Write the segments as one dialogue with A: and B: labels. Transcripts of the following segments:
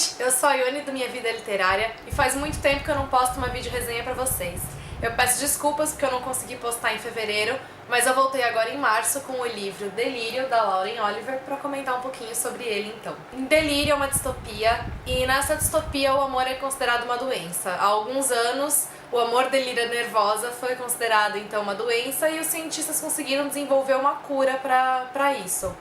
A: gente, eu sou a Ione do Minha Vida Literária e faz muito tempo que eu não posto uma vídeo resenha pra vocês. Eu peço desculpas porque eu não consegui postar em fevereiro, mas eu voltei agora em março com o livro Delírio, da Lauren Oliver, pra comentar um pouquinho sobre ele então. Delírio é uma distopia e nessa distopia o amor é considerado uma doença. Há alguns anos o amor delírio nervosa foi considerado então uma doença e os cientistas conseguiram desenvolver uma cura pra isso.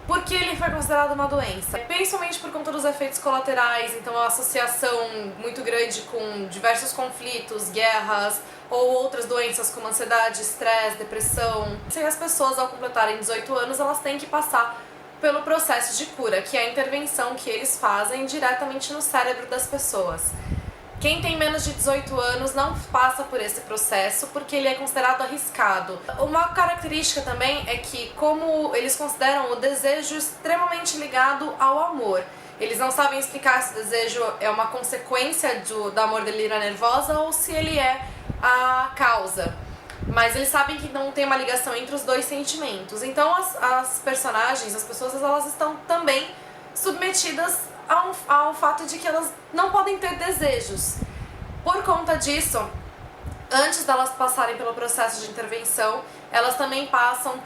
A: Por que ele foi considerado uma doença? Principalmente por conta dos efeitos colaterais, então a associação muito grande com diversos conflitos, guerras ou outras doenças como ansiedade, estresse, depressão. E as pessoas, ao completarem 18 anos, elas têm que passar pelo processo de cura, que é a intervenção que eles fazem diretamente no cérebro das pessoas. Quem tem menos de 18 anos não passa por esse processo porque ele é considerado arriscado. Uma característica também é que, como eles consideram o desejo extremamente ligado ao amor, eles não sabem explicar se o desejo é uma consequência do amor delírio nervosa ou se ele é a causa. Mas eles sabem que não tem uma ligação entre os dois sentimentos. Então as personagens, as pessoas, elas estão também submetidas ao fato de que elas não podem ter desejos. Por conta disso, antes delas passarem pelo processo de intervenção, elas também passam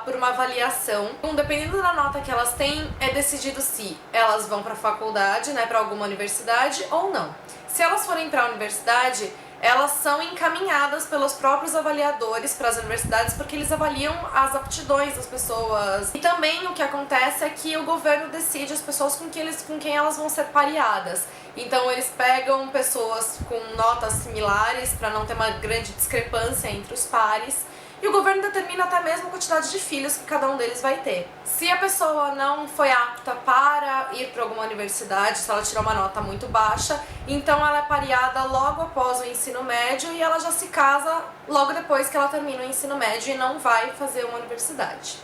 A: por uma avaliação. Dependendo da nota que elas têm, é decidido se elas vão para a faculdade, para alguma universidade ou não. Se elas forem para a universidade, elas são encaminhadas pelos próprios avaliadores para as universidades porque eles avaliam as aptidões das pessoas. E também o que acontece é que o governo decide as pessoas com quem elas vão ser pareadas. Então eles pegam pessoas com notas similares para não ter uma grande discrepância entre os pares. E o governo determina até mesmo a quantidade de filhos que cada um deles vai ter. Se a pessoa não foi apta para ir para alguma universidade, se ela tirou uma nota muito baixa, então ela é pareada logo após o ensino médio e ela já se casa logo depois que ela termina o ensino médio e não vai fazer uma universidade.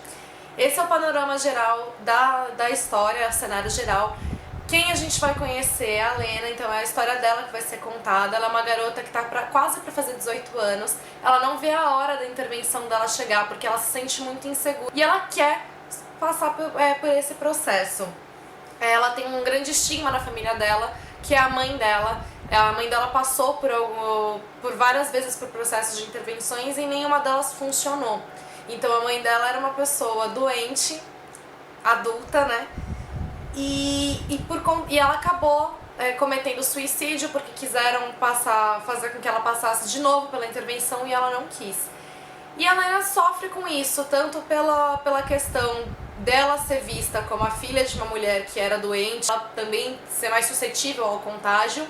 A: Esse é o panorama geral da história, o cenário geral. Quem a gente vai conhecer é a Lena, então é a história dela que vai ser contada. Ela é uma garota que está quase para fazer 18 anos. Ela não vê a hora da intervenção dela chegar porque ela se sente muito insegura. E ela quer passar por esse processo. Ela tem um grande estigma na família dela, que é a mãe dela. A mãe dela passou por várias vezes por processos de intervenções e nenhuma delas funcionou. Então a mãe dela era uma pessoa doente, adulta, E ela acabou cometendo suicídio porque quiseram fazer com que ela passasse de novo pela intervenção e ela não quis. E a Lena sofre com isso, tanto pela questão dela ser vista como a filha de uma mulher que era doente, ela também ser mais suscetível ao contágio,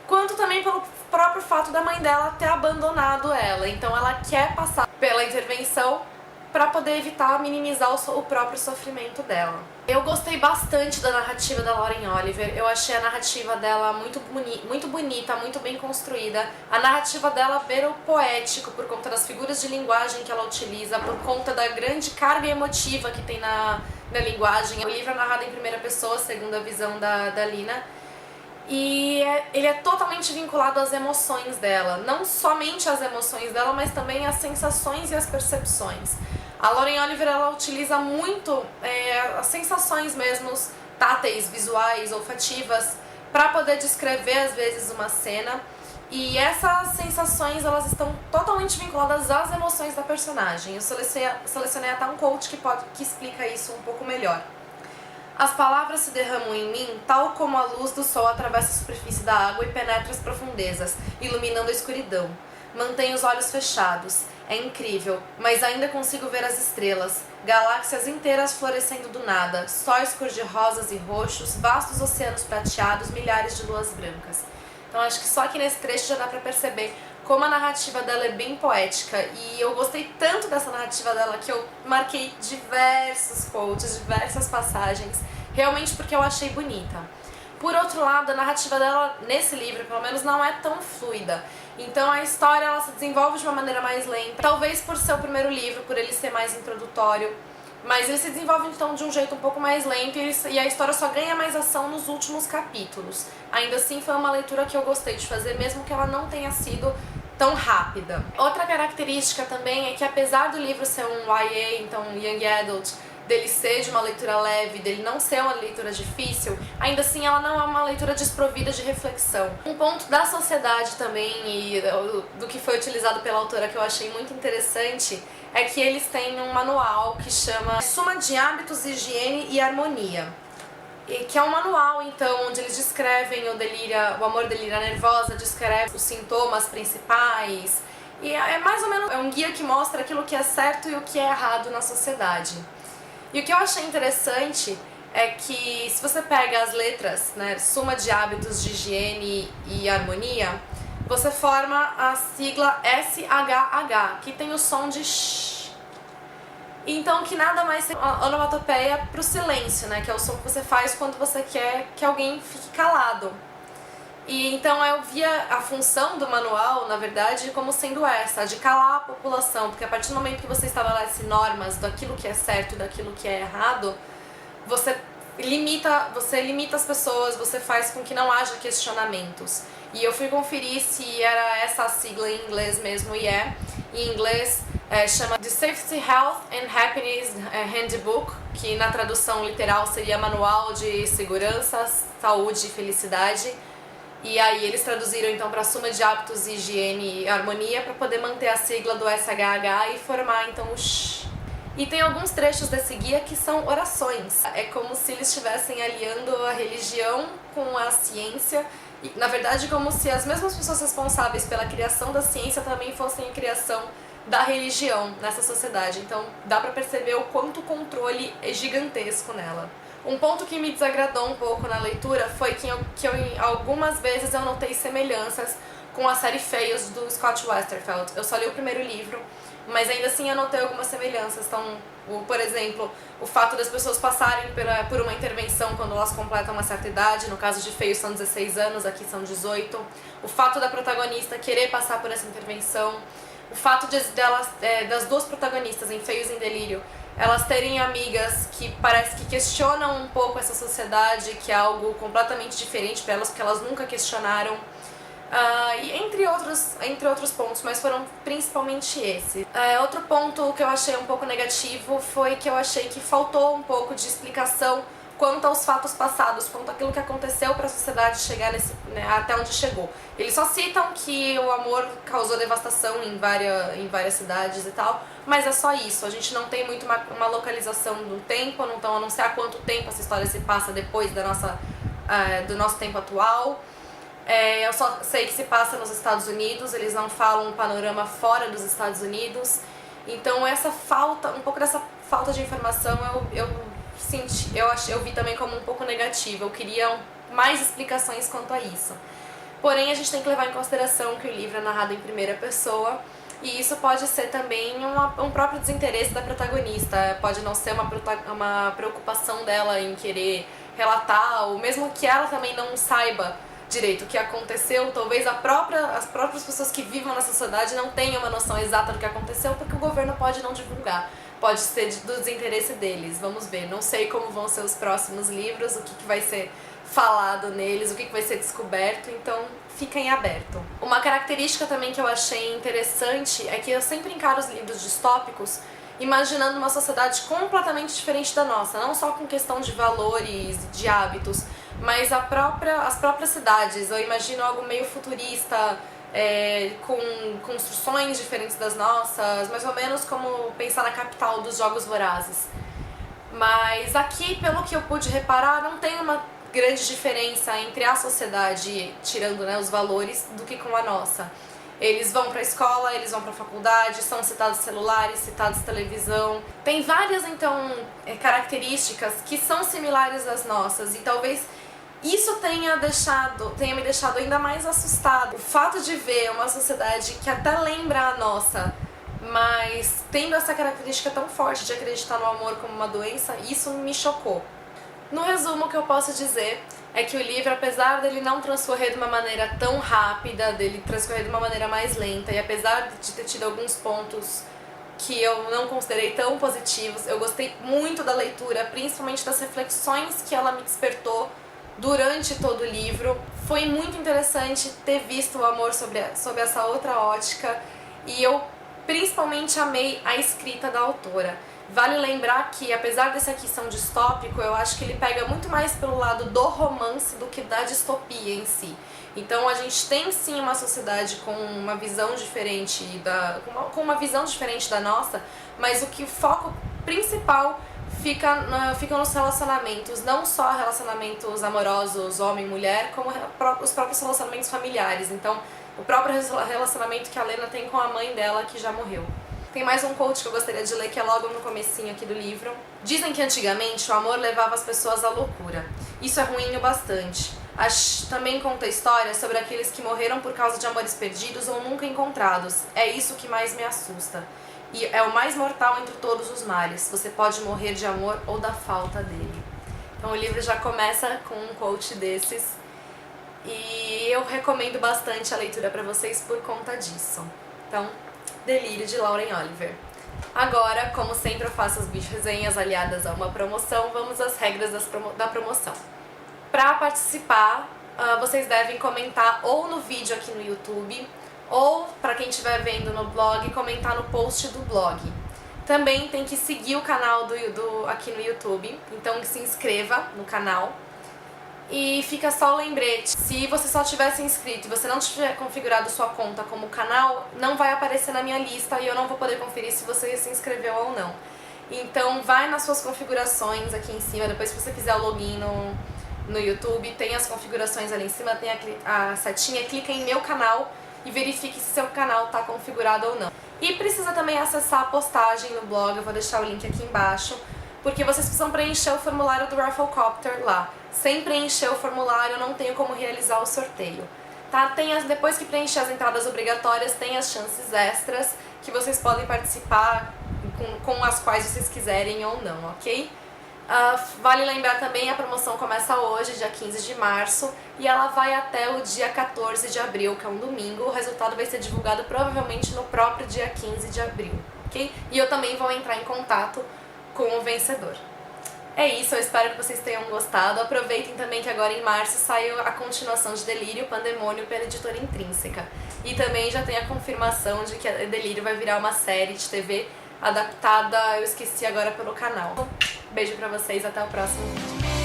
A: quanto também pelo próprio fato da mãe dela ter abandonado ela. Então ela quer passar pela intervenção para poder evitar minimizar o próprio sofrimento dela. Eu gostei bastante da narrativa da Lauren Oliver. Eu achei a narrativa dela muito bonita, muito bem construída. A narrativa dela beira o poético por conta das figuras de linguagem que ela utiliza, por conta da grande carga emotiva que tem na linguagem. O livro é narrado em primeira pessoa, segundo a visão da Lina. E ele é totalmente vinculado às emoções dela. Não somente às emoções dela, mas também às sensações e às percepções. A Lauren Oliver, ela utiliza muito as sensações mesmo, táteis, visuais, olfativas, para poder descrever às vezes uma cena. E essas sensações, elas estão totalmente vinculadas às emoções da personagem. Eu selecionei até um quote que explica isso um pouco melhor. As palavras se derramam em mim, tal como a luz do sol atravessa a superfície da água e penetra as profundezas, iluminando a escuridão. Mantenho os olhos fechados. É incrível, mas ainda consigo ver as estrelas, galáxias inteiras florescendo do nada, sóis cor-de-rosas e roxos, vastos oceanos prateados, milhares de luas brancas. Então acho que só aqui nesse trecho já dá pra perceber como a narrativa dela é bem poética, e eu gostei tanto dessa narrativa dela que eu marquei diversos quotes, diversas passagens, realmente porque eu achei bonita. Por outro lado, a narrativa dela nesse livro, pelo menos, não é tão fluida. Então a história ela se desenvolve de uma maneira mais lenta, talvez por ser o primeiro livro, por ele ser mais introdutório, mas ele se desenvolve então de um jeito um pouco mais lento e a história só ganha mais ação nos últimos capítulos. Ainda assim foi uma leitura que eu gostei de fazer, mesmo que ela não tenha sido tão rápida. Outra característica também é que apesar do livro ser um YA, então Young Adult, dele ser de uma leitura leve, dele não ser uma leitura difícil, ainda assim ela não é uma leitura desprovida de reflexão. Um ponto da sociedade também e do que foi utilizado pela autora que eu achei muito interessante é que eles têm um manual que chama Suma de Hábitos, Higiene e Harmonia. Que é um manual, então, onde eles descrevem o amor delírio, a nervosa, descreve os sintomas principais. E é mais ou menos um guia que mostra aquilo que é certo e o que é errado na sociedade. E o que eu achei interessante é que se você pega as letras, né, Suma de Hábitos, de Higiene e Harmonia, você forma a sigla SHH, que tem o som de sh. Então, que nada mais é onomatopeia pro silêncio, né? Que é o som que você faz quando você quer que alguém fique calado. E então eu via a função do manual, na verdade, como sendo essa, de calar a população, porque a partir do momento que você estabelece normas daquilo que é certo e daquilo que é errado, você limita as pessoas, você faz com que não haja questionamentos. E eu fui conferir se era essa a sigla em inglês mesmo, e é. Em inglês chama The Safety, Health and Happiness Handbook, que na tradução literal seria Manual de Segurança, Saúde e Felicidade. E aí eles traduziram então para Suma de Hábitos, Higiene e Harmonia para poder manter a sigla do SHH e formar então o SH. E tem alguns trechos desse guia que são orações. É como se eles estivessem aliando a religião com a ciência. E, na verdade, como se as mesmas pessoas responsáveis pela criação da ciência também fossem a criação da religião nessa sociedade. Então dá pra perceber o quanto o controle é gigantesco nela. Um ponto que me desagradou um pouco na leitura foi que algumas vezes eu notei semelhanças com a série Feios do Scott Westerfeld. Eu só li o primeiro livro, mas ainda assim eu notei algumas semelhanças. Então, por exemplo, o fato das pessoas passarem por uma intervenção quando elas completam uma certa idade, no caso de Feios são 16 anos, aqui são 18. O fato da protagonista querer passar por essa intervenção. O fato das duas protagonistas em Feios em Delírio, elas terem amigas que parece que questionam um pouco essa sociedade, que é algo completamente diferente para elas, porque elas nunca questionaram. E entre outros pontos, mas foram principalmente esse. Outro ponto que eu achei um pouco negativo foi que eu achei que faltou um pouco de explicação quanto aos fatos passados, quanto àquilo que aconteceu para a sociedade chegar até onde chegou. Eles só citam que o amor causou devastação em várias cidades e tal, mas é só isso. A gente não tem muito uma localização do tempo, não sei há quanto tempo essa história se passa depois do nosso tempo atual. Eu só sei que se passa nos Estados Unidos, eles não falam um panorama fora dos Estados Unidos. Então um pouco dessa falta de informação eu vi também como um pouco negativa. Eu queria mais explicações quanto a isso. Porém, a gente tem que levar em consideração que o livro é narrado em primeira pessoa, e isso pode ser também um próprio desinteresse da protagonista. Pode não ser uma preocupação dela em querer relatar, ou mesmo que ela também não saiba direito o que aconteceu, talvez as próprias pessoas que vivem na sociedade não tenham uma noção exata do que aconteceu, porque o governo pode não divulgar, pode ser do desinteresse deles. Vamos ver, não sei como vão ser os próximos livros, o que vai ser falado neles, o que vai ser descoberto, então fica em aberto. Uma característica também que eu achei interessante é que eu sempre encaro os livros distópicos imaginando uma sociedade completamente diferente da nossa, não só com questão de valores, de hábitos, mas as próprias cidades. Eu imagino algo meio futurista, com construções diferentes das nossas, mais ou menos como pensar na capital dos Jogos Vorazes. Mas aqui, pelo que eu pude reparar, não tem uma grande diferença entre a sociedade, tirando, né, os valores, do que com a nossa. Eles vão pra escola, eles vão pra faculdade, são citados celulares, citados televisão. Tem várias, então, características que são similares às nossas, e talvez isso tenha me deixado ainda mais assustado. O fato de ver uma sociedade que até lembra a nossa, mas tendo essa característica tão forte de acreditar no amor como uma doença, isso me chocou. No resumo, o que eu posso dizer é que o livro, apesar dele não transcorrer de uma maneira tão rápida, dele transcorrer de uma maneira mais lenta, e apesar de ter tido alguns pontos que eu não considerei tão positivos, eu gostei muito da leitura, principalmente das reflexões que ela me despertou durante todo o livro. Foi muito interessante ter visto o amor sob essa outra ótica, e eu principalmente amei a escrita da autora. Vale lembrar que, apesar desse aqui ser um distópico, eu acho que ele pega muito mais pelo lado do romance do que da distopia em si. Então a gente tem sim uma sociedade com uma visão diferente com uma visão diferente da nossa, mas o foco principal fica nos relacionamentos, não só relacionamentos amorosos, homem e mulher, como os próprios relacionamentos familiares. Então, o próprio relacionamento que a Lena tem com a mãe dela, que já morreu. Tem mais um quote que eu gostaria de ler, que é logo no comecinho aqui do livro. Dizem que antigamente o amor levava as pessoas à loucura. Isso é ruim o bastante. Também conta histórias sobre aqueles que morreram por causa de amores perdidos ou nunca encontrados. É isso que mais me assusta. E é o mais mortal entre todos os males. Você pode morrer de amor ou da falta dele. Então o livro já começa com um quote desses. E eu recomendo bastante a leitura para vocês por conta disso. Então, Delírio, de Lauren Oliver. Agora, como sempre eu faço as resenhas aliadas a uma promoção, vamos às regras da promoção. Para participar, vocês devem comentar ou no vídeo aqui no YouTube, ou, para quem estiver vendo no blog, comentar no post do blog. Também tem que seguir o canal aqui no YouTube, então se inscreva no canal. E fica só o lembrete, se você só tiver se inscrito e você não tiver configurado sua conta como canal, não vai aparecer na minha lista e eu não vou poder conferir se você se inscreveu ou não. Então vai nas suas configurações aqui em cima, depois que você fizer o login no YouTube, tem as configurações ali em cima, tem a setinha, clica em meu canal e verifique se seu canal está configurado ou não. E precisa também acessar a postagem no blog, eu vou deixar o link aqui embaixo, porque vocês precisam preencher o formulário do Rafflecopter lá. Sem preencher o formulário, eu não tenho como realizar o sorteio. Tá? Depois que preencher as entradas obrigatórias, tem as chances extras que vocês podem participar com as quais vocês quiserem ou não, ok? Vale lembrar também, a promoção começa hoje, dia 15 de março, e ela vai até o dia 14 de abril, que é um domingo. O resultado vai ser divulgado provavelmente no próprio dia 15 de abril, ok? E eu também vou entrar em contato com o vencedor. É isso, eu espero que vocês tenham gostado. Aproveitem também que agora em março saiu a continuação de Delírio, Pandemônio, pela editora Intrínseca. E também já tem a confirmação de que a Delírio vai virar uma série de TV adaptada, eu esqueci agora, pelo canal. Beijo pra vocês, até o próximo vídeo.